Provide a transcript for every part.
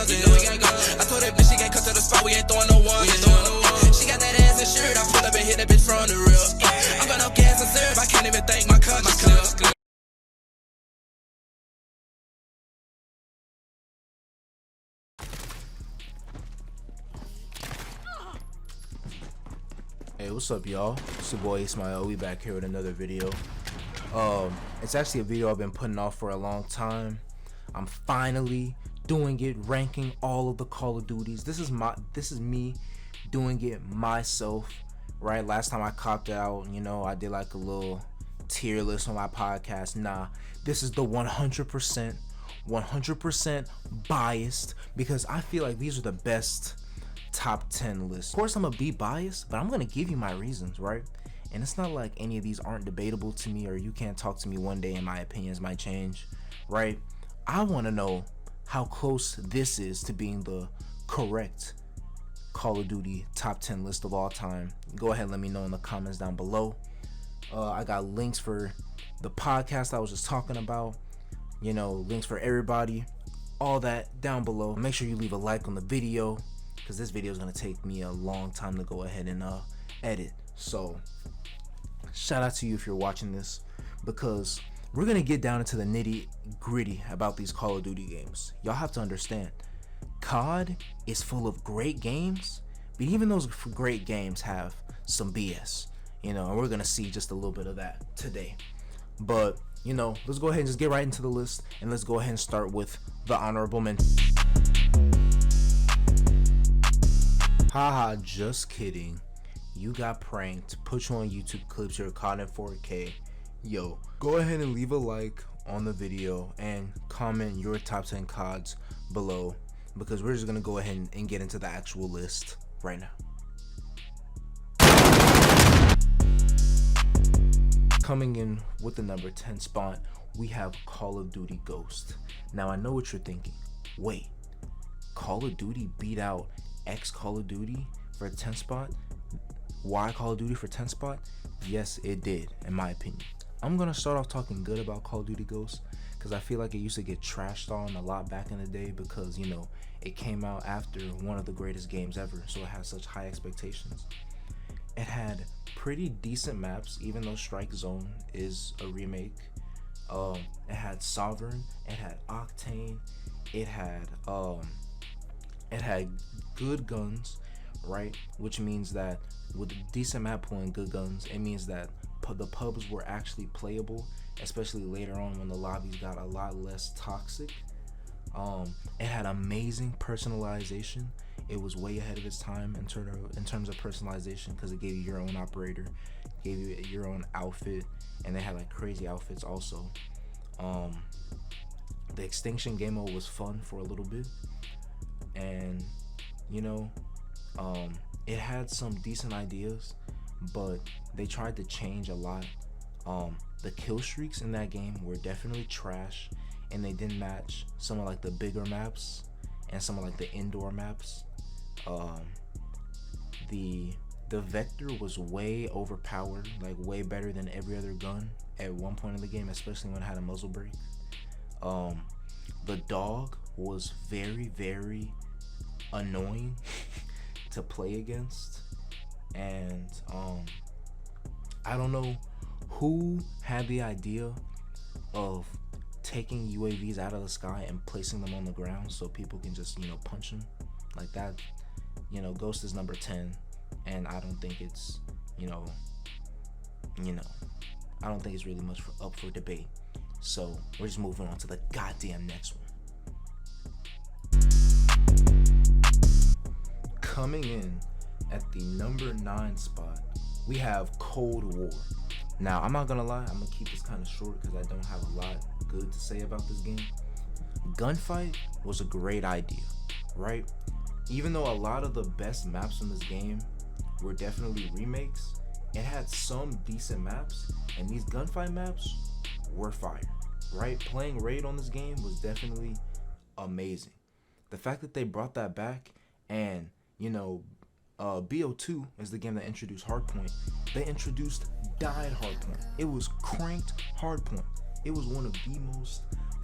guns and we got guns. I told that bitch she can't come to the spot, we ain't throwing no ones. She got that ass and shirt, I pull up and hit that bitch from the real. I'm got no gas and serve, I can't even thank my conscience. Hey, what's up, y'all? It's your boy Ismail. We back here with another video. It's actually a video I've been putting off for a long time. I'm finally doing it, ranking all of the Call of Duties. This is me doing it myself, right? Last time I copped out, you know, I did like a little tier list on my podcast. Nah, this is the 100% biased, because I feel like these are the best top 10 lists. Of course, I'm gonna be biased, but I'm gonna give you my reasons, right? And it's not like any of these aren't debatable to me, or you can't talk to me one day and my opinions might change, right? I want to know how close this is to being the correct Call of Duty top 10 list of all time. Go ahead and let me know in the comments down below. I got links for the podcast I was just talking about, you know, links for everybody, all that down below. Make sure you leave a like on the video, because this video is going to take me a long time to go ahead and edit. So shout out to you if you're watching this, because we're going to get down into the nitty gritty about these Call of Duty games. Y'all have to understand, COD is full of great games, but even those great games have some BS, you know, and we're going to see just a little bit of that today. But, you know, let's go ahead and just get right into the list, and let's go ahead and start with the honorable mention. Haha, just kidding. You got pranked. Put you on YouTube clips. You're caught in 4K. Yo, go ahead and leave a like on the video and comment your top 10 CODs below, because we're just gonna go ahead and get into the actual list right now. Coming in with the number 10 spot, we have Call of Duty Ghost. Now I know what you're thinking. Wait, Call of Duty beat out X Call of Duty for 10 spot? Why Call of Duty for 10 spot? Yes, it did, in my opinion. I'm gonna start off talking good about Call of Duty Ghosts, because I feel like it used to get trashed on a lot back in the day, because, you know, it came out after one of the greatest games ever, so it had such high expectations. It had pretty decent maps, even though Strike Zone is a remake. It had Sovereign, it had Octane, it had good guns, right? Which means that with a decent map pool and good guns, it means that the pubs were actually playable, especially later on when the lobbies got a lot less toxic. It had amazing personalization. It was way ahead of its time in terms of personalization, because it gave you your own operator, gave you your own outfit, and they had like crazy outfits also. The Extinction game mode was fun for a little bit, and you know, it had some decent ideas, but they tried to change a lot. The kill streaks in that game were definitely trash, and they didn't match some of like the bigger maps and some of like the indoor maps. The Vector was way overpowered, like way better than every other gun at one point in the game, especially when it had a muzzle brake. The dog was very annoying to play against, and I don't know who had the idea of taking UAVs out of the sky and placing them on the ground so people can just, you know, punch them like that. You know, Ghost is number 10, and I don't think it's, you know, I don't think it's really much up for debate. So we're just moving on to the goddamn next one. Coming in at the number 9 spot, we have Cold War. Now, I'm not gonna lie, I'm gonna keep this kind of short because I don't have a lot good to say about this game. Gunfight was a great idea, right? Even though a lot of the best maps in this game were definitely remakes, it had some decent maps, and these gunfight maps were fire, right? Playing Raid on this game was definitely amazing. The fact that they brought that back, and you know, BO2 is the game that introduced Hardpoint. They introduced Died Hardpoint. It was cranked Hardpoint. It was one of the most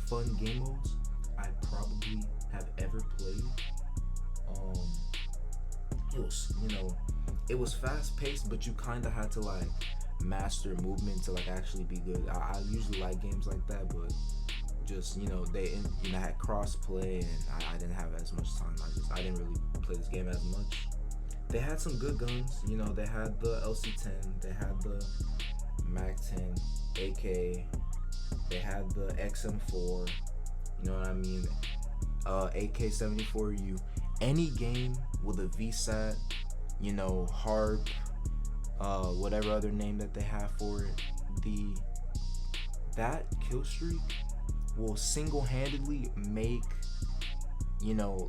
fun game modes I probably have ever played. It was, it was fast paced, but you kind of had to like master movement to like actually be good. I usually like games like that, but just they had cross play, and I didn't have as much time. I didn't really play this game as much. They had some good guns. They had the LC-10, they had the MAC-10, AK, they had the XM4. You know what I mean? AK-74U. Any game with a VSAT, HARP, whatever other name that they have for it, that kill streak will single-handedly make,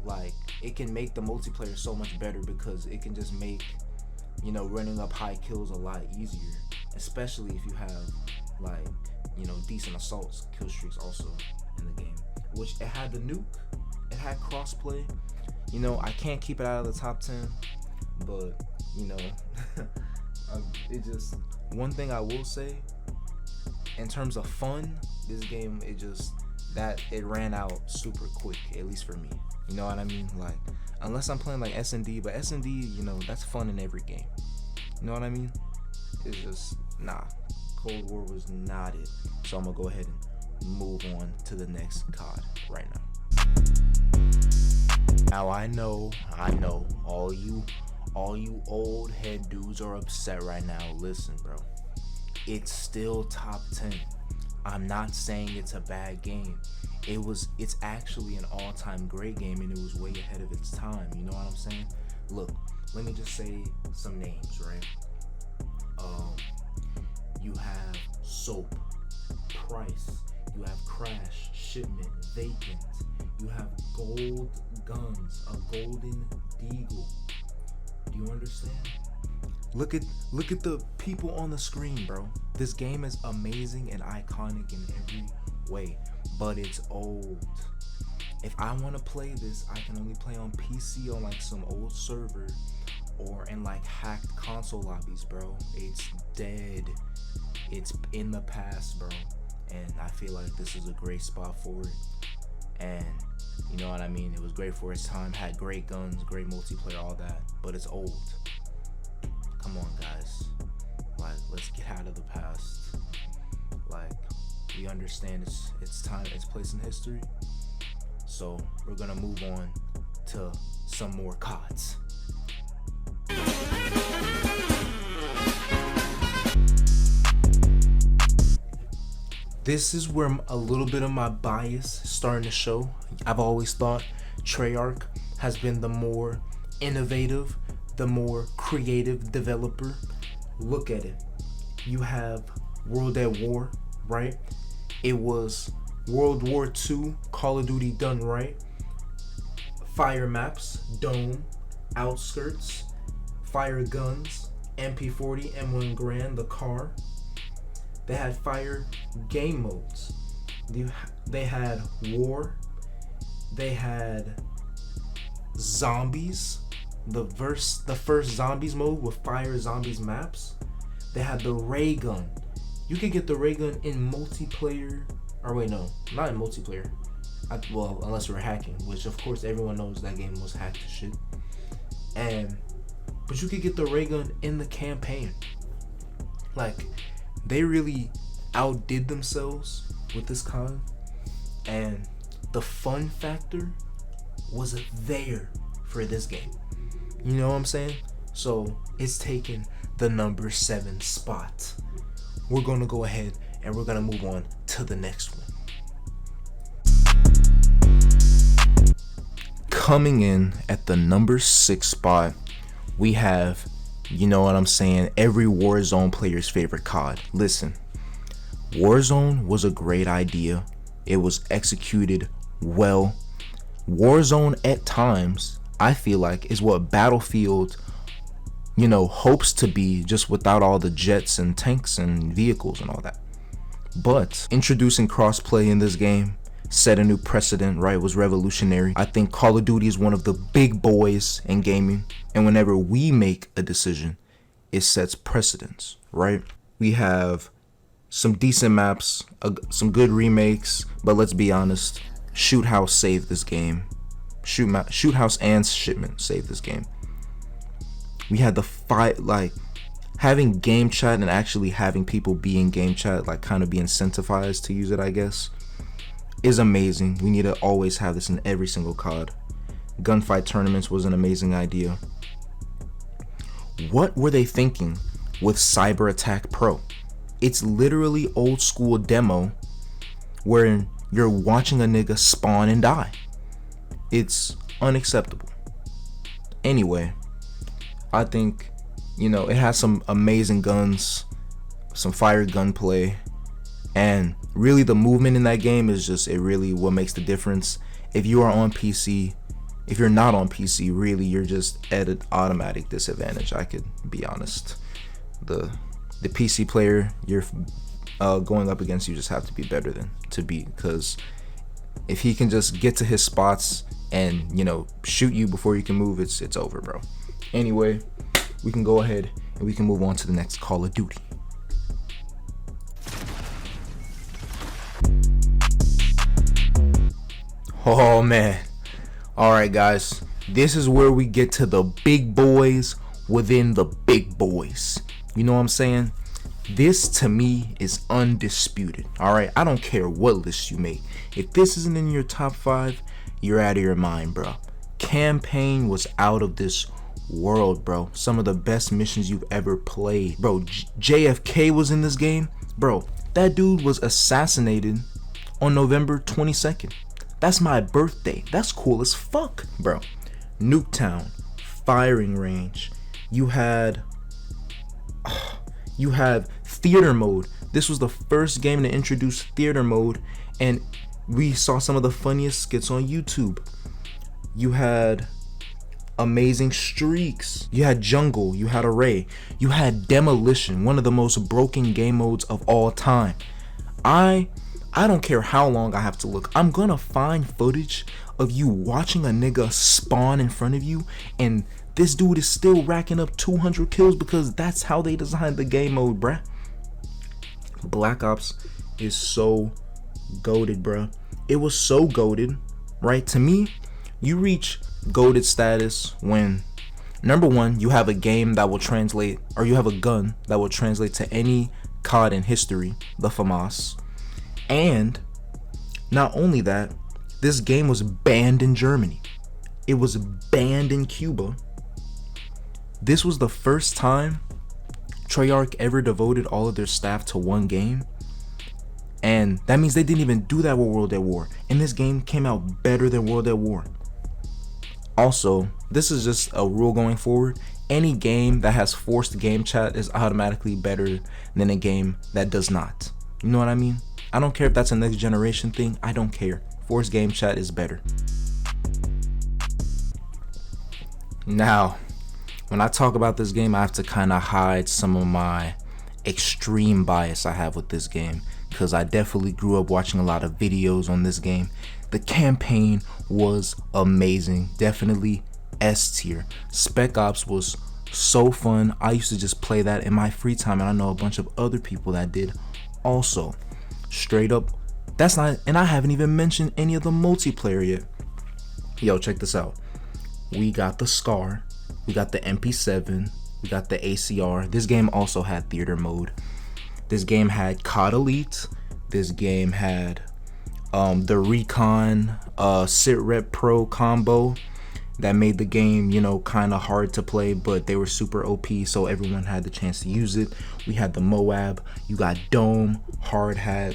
like, it can make the multiplayer so much better, because it can just make, running up high kills a lot easier, especially if you have like, decent assaults kill streaks also in the game. Which it had the nuke, it had crossplay. I can't keep it out of the top 10, but it just, one thing I will say in terms of fun, this game, it ran out super quick, at least for me. You know what I mean? Like, unless I'm playing like S&D, but S&D, that's fun in every game. You know what I mean? It's just, Cold War was not it. So I'm gonna go ahead and move on to the next COD right now. Now I know, all you old head dudes are upset right now. Listen, bro, it's still top 10. I'm not saying it's a bad game. It's actually an all-time great game, and it was way ahead of its time. You know what I'm saying? Look, let me just say some names, right? You have Soap, Price, you have Crash, Shipment, Vacant, you have Gold Guns, a Golden Deagle. Do you understand? Look at the people on the screen, bro. This game is amazing and iconic in every way, but it's old. If I want to play this, I can only play on PC on like some old server or in like hacked console lobbies, bro. It's dead. It's in the past, bro. And I feel like this is a great spot for it. And you know what I mean? It was great for its time, had great guns, great multiplayer, all that, but it's old. Come on, guys. Like, let's get out of the past. Like, we understand it's time, it's place in history. So we're gonna move on to some more CODs. This is where a little bit of my bias is starting to show. I've always thought Treyarch has been the more innovative, the more creative developer. Look at it. You have World at War, right? It was World War II, Call of Duty done right. Fire maps, Dome, Outskirts, fire guns, MP40, M1 Grand, the car. They had fire game modes. They had war. They had zombies. The first zombies mode with fire zombies maps. They had the ray gun. You could get the ray gun in multiplayer. Or wait, no, not in multiplayer. Well, unless we're hacking, which of course everyone knows that game was hacked to shit. But you could get the ray gun in the campaign. Like, they really outdid themselves with this COD, and the fun factor was there for this game. You know what I'm saying? So it's taken the number 7 spot. We're gonna go ahead and we're gonna move on to the next one. Coming in at the number 6 spot, we have, you know what I'm saying, every Warzone player's favorite COD. Listen, Warzone was a great idea. It was executed well. Warzone at times, I feel like, is what Battlefield, hopes to be, just without all the jets and tanks and vehicles and all that. But introducing crossplay in this game set a new precedent, right? It was revolutionary. I think Call of Duty is one of the big boys in gaming, and whenever we make a decision, it sets precedents, right? We have some decent maps, some good remakes, but let's be honest, Shoot House saved this game. Shoot House and Shipment saved this game. We had the fight, like having game chat and actually having people be in game chat, like kind of be incentivized to use it, I guess, is amazing. We need to always have this in every single COD. Gunfight tournaments was an amazing idea. What were they thinking with Cyber Attack Pro? It's literally old school demo where you're watching a nigga spawn and die. It's unacceptable. Anyway, I think, you know, it has some amazing guns, some fire gunplay, and really the movement in that game is just, it really what makes the difference. If you are on PC, if you're not on PC, really you're just at an automatic disadvantage. I could be honest. The PC player you're going up against, you just have to be better than to beat, because if he can just get to his spots and, you know, shoot you before you can move, it's over, bro. Anyway, we can go ahead and we can move on to the next Call of Duty. Oh man. Alright guys, this is where we get to the big boys within the big boys. You know what I'm saying? This to me is undisputed. Alright, I don't care what list you make. If this isn't in your top 5, you're out of your mind, bro. Campaign was out of this world, bro. Some of the best missions you've ever played, bro. JFK was in this game, bro. That dude was assassinated on November 22nd. That's my birthday. That's cool as fuck, bro. Nuketown, firing range. You had theater mode. This was the first game to introduce theater mode, and we saw some of the funniest skits on YouTube. You had amazing streaks. You had jungle. You had array. You had demolition, one of the most broken game modes of all time. I don't care how long I have to look. I'm gonna find footage of you watching a nigga spawn in front of you, and this dude is still racking up 200 kills because that's how they designed the game mode, bruh. Black Ops is so goated, bruh. It was so goated, right? To me, you reach goated status when, number one, you have a game that will translate, or you have a gun that will translate to any COD in history, the FAMAS. And not only that, this game was banned in Germany. It was banned in Cuba. This was the first time Treyarch ever devoted all of their staff to one game. And that means they didn't even do that with World at War. And this game came out better than World at War. Also, this is just a rule going forward. Any game that has forced game chat is automatically better than a game that does not. You know what I mean? I don't care if that's a next generation thing. I don't care. Forced game chat is better. Now, when I talk about this game, I have to kind of hide some of my extreme bias I have with this game, because I definitely grew up watching a lot of videos on this game. The campaign was amazing. Definitely S tier. Spec Ops was so fun. I used to just play that in my free time, and I know a bunch of other people that did also. Straight up, that's not, and I haven't even mentioned any of the multiplayer yet. Yo, check this out. We got the SCAR, we got the MP7, we got the ACR. This game also had theater mode. This game had COD Elite. This game had the Recon Sit-Rep Pro combo that made the game, you know, kind of hard to play, but they were super OP, so everyone had the chance to use it. We had the Moab. You got Dome, Hard Hat,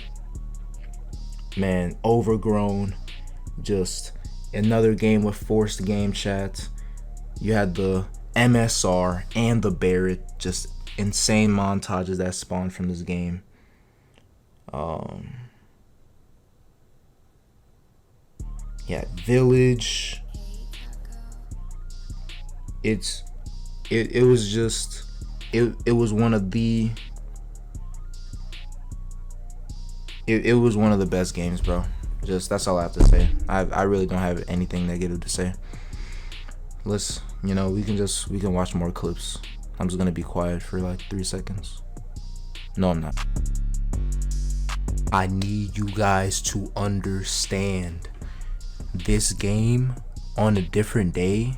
man, Overgrown, just another game with forced game chat. You had the MSR and the Barrett, just insane montages that spawned from this game. Yeah, Village. It was just it was one of the it was one of the best games, bro. Just, that's all I have to say. I really don't have anything negative to say. Let's, you know, we can watch more clips. I'm just gonna be quiet for like 3 seconds. No, I'm not. I need you guys to understand, this game on a different day,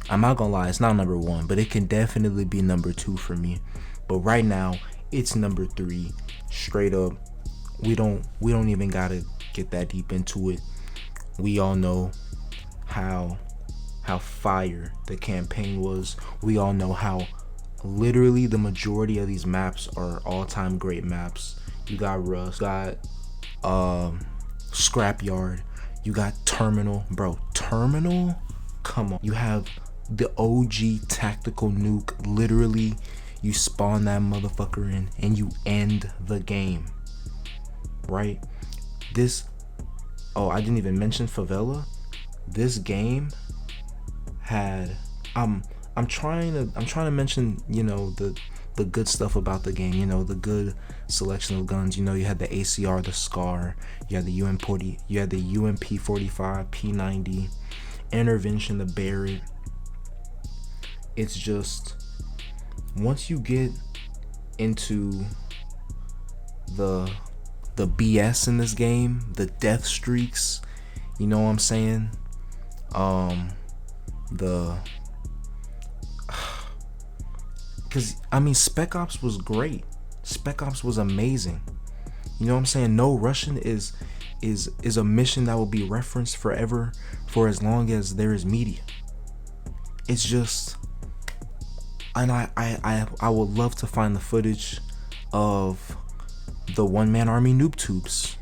I'm not gonna lie, it's not number 1, but it can definitely be number 2 for me. But right now, it's number 3, straight up. We don't even gotta get that deep into it. We all know how fire the campaign was. We all know how literally the majority of these maps are all-time great maps. You got Rust, got Scrapyard, you got Terminal. Bro, Terminal, come on. You have the OG tactical nuke. Literally, you spawn that motherfucker in and you end the game, right? I didn't even mention Favela. This game had I'm trying to mention, you know, the good stuff about the game, you know, the good selection of guns. You know, you had the ACR, the SCAR, you had the UMP 45, P90, Intervention, the Barrett. It's just, once you get into the BS in this game, the death streaks, you know what I'm saying? Because I mean, Spec Ops was great. Spec Ops was amazing. You know what I'm saying? No Russian is a mission that will be referenced forever, for as long as there is media. It's just, and I would love to find the footage of the one-man army noob tubes,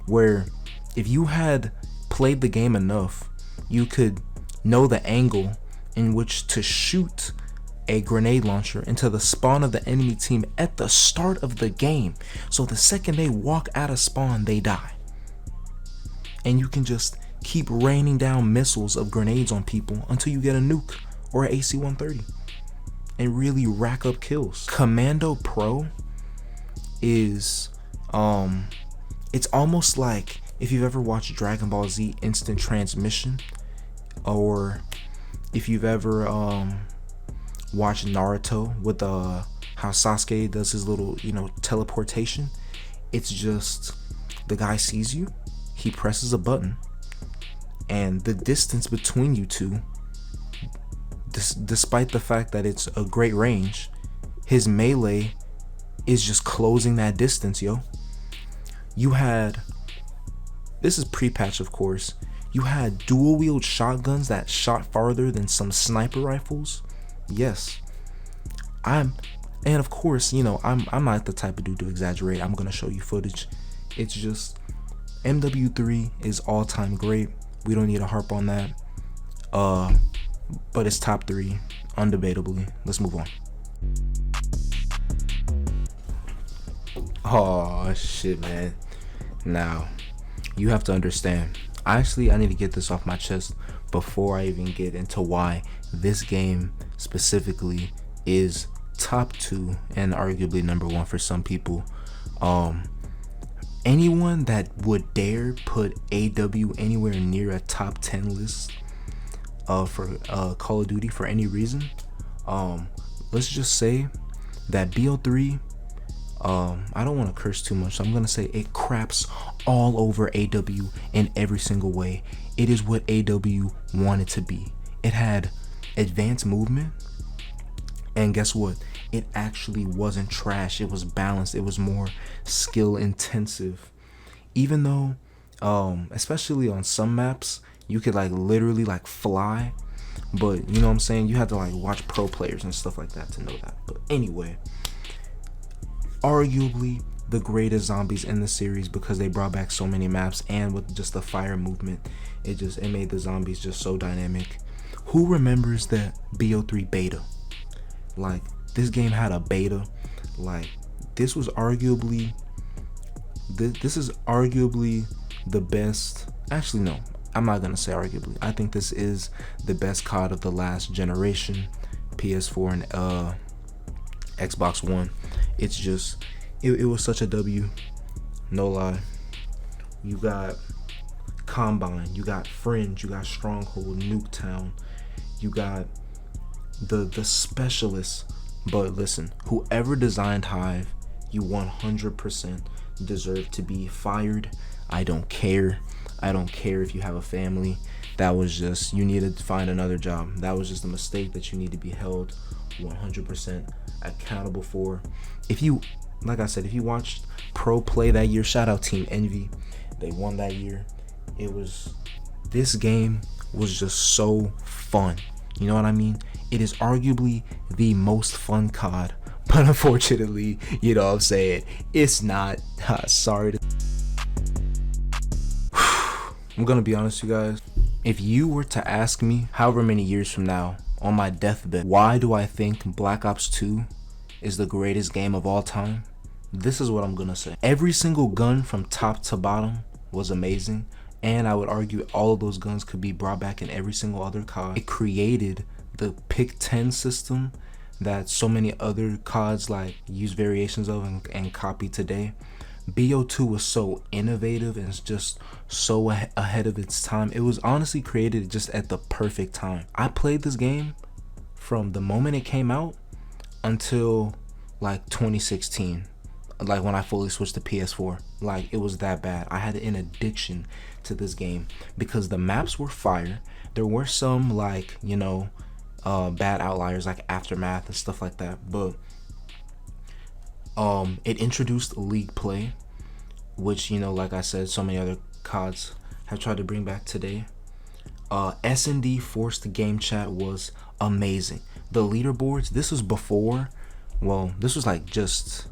where if you had played the game enough, you could know the angle in which to shoot a grenade launcher into the spawn of the enemy team at the start of the game. So the second they walk out of spawn, they die. And you can just keep raining down missiles of grenades on people until you get a nuke or an AC-130 and really rack up kills. Commando Pro is it's almost like if you've ever watched Dragon Ball Z Instant Transmission, or if you've ever watched Naruto with how Sasuke does his little, you know, teleportation. It's just, the guy sees you, he presses a button, and the distance between you two, despite the fact that it's a great range, his melee is just closing that distance, yo. You had, this is pre-patch of course, you had dual wield shotguns that shot farther than some sniper rifles. Yes. And of course, you know, I'm not the type of dude to exaggerate. I'm gonna show you footage. It's just, MW3 is all-time great. We don't need to harp on that. But it's top 3, undebatably. Let's move on. Oh shit, man. Now, you have to understand. I need to get this off my chest before I even get into why this game specifically is top 2 and arguably number 1 for some people. Anyone that would dare put AW anywhere near a top 10 list for Call of Duty for any reason, let's just say that BO3, I don't want to curse too much, so I'm gonna say it craps all over AW in every single way. It is what AW wanted to be. It had advanced movement, and guess what? It actually wasn't trash. It was balanced. It was more skill intensive. Even though, especially on some maps, you could like literally like fly, but you know what I'm saying? You had to like watch pro players and stuff like that to know that. But anyway, arguably the greatest zombies in the series, because they brought back so many maps, and with just the fire movement, it made the zombies just so dynamic. Who remembers that BO3 beta? Like, this game had a beta. Like, this is arguably the best. Actually, no, I'm not gonna say arguably. I think this is the best COD of the last generation, PS4 and Xbox One. It's just, it was such a W, no lie. You got Combine, you got Fringe, you got Stronghold, Nuketown, you got the specialists. But listen, whoever designed Hive, you 100% deserve to be fired. I don't care. I don't care if you have a family. That was just, you need to find another job. That was just a mistake that you need to be held 100% accountable for. If you, like I said, if you watched Pro play that year, shout out Team Envy. They won that year. This game was just so fun. You know what I mean? It is arguably the most fun COD, but unfortunately, you know what I'm saying, it's not. Sorry to I'm gonna be honest with you guys. If you were to ask me however many years from now on my deathbed, why do I think Black Ops 2 is the greatest game of all time? This is what I'm gonna say. Every single gun from top to bottom was amazing, and I would argue all of those guns could be brought back in every single other COD. It created the pick 10 system that so many other CODs like use variations of and copy today. BO2 was so innovative and just so ahead of its time. It was honestly created just at the perfect time. I played this game from the moment it came out until like 2016, like when I fully switched to PS4. Like, it was that bad. I had an addiction to this game because the maps were fire. There were some, like, you know, bad outliers like Aftermath and stuff like that, but it introduced league play, which, you know, like I said, so many other CODs have tried to bring back today. S&D forced game chat was amazing. The leaderboards, this was before, well, this was like just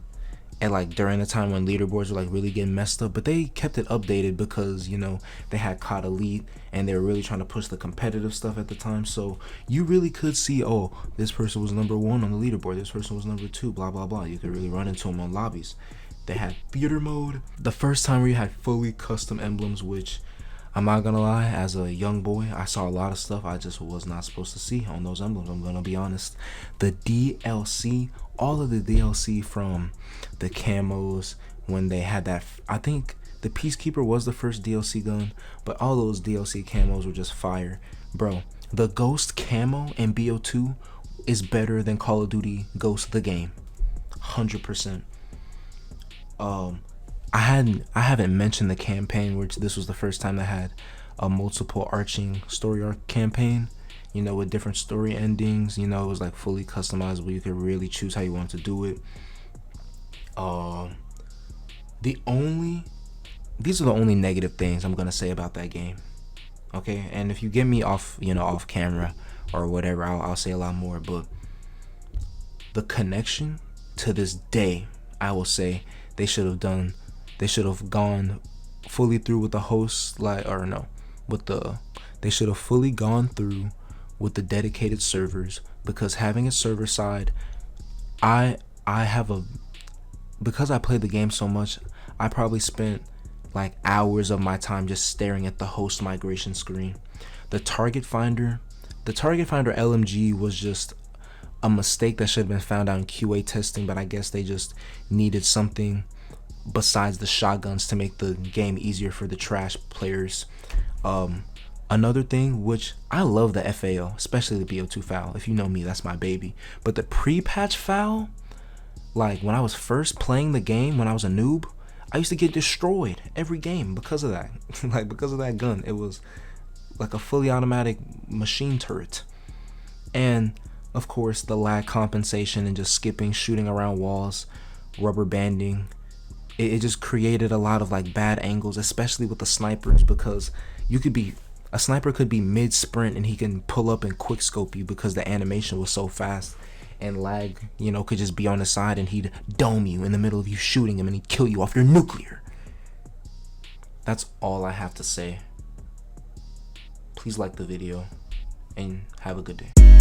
at like during the time when leaderboards were like really getting messed up, but they kept it updated because, you know, they had COD Elite and they were really trying to push the competitive stuff at the time. So you really could see, oh, this person was number 1 on the leaderboard, this person was number 2, blah blah blah. You could really run into them on lobbies. They had theater mode. The first time we had fully custom emblems, which I'm not gonna lie, as a young boy, I saw a lot of stuff I just was not supposed to see on those emblems. I'm gonna be honest. The DLC, all of the DLC from the camos, when they had that, I think the Peacekeeper was the first DLC gun, but all those DLC camos were just fire. Bro, the Ghost camo in BO2 is better than Call of Duty Ghost the game. 100%. I haven't mentioned the campaign, which this was the first time I had a multiple arching story arc campaign, you know, with different story endings. You know, it was like fully customizable. You could really choose how you want to do it. These are the only negative things I'm gonna say about that game. Okay, and if you get me off, you know, off camera or whatever, I'll say a lot more. But the connection, to this day, I will say they should have gone fully through with the host, they should have fully gone through with the dedicated servers, because having a server side, because I played the game so much, I probably spent like hours of my time just staring at the host migration screen. The target finder LMG was just a mistake that should have been found out in QA testing, but I guess they just needed something besides the shotguns to make the game easier for the trash players. Another thing, which I love the FAO, especially the BO2 FAO. If you know me, that's my baby. But the pre-patch FAO, like when I was first playing the game, when I was a noob, I used to get destroyed every game because of that. Like, because of that gun. It was like a fully automatic machine turret. And of course, the lag compensation and just skipping, shooting around walls, rubber banding. It just created a lot of like bad angles, especially with the snipers, because a sniper could be mid sprint and he can pull up and quick scope you because the animation was so fast. And lag, you know, could just be on the side and he'd dome you in the middle of you shooting him and he'd kill you off your nuclear. That's all I have to say. Please like the video and have a good day.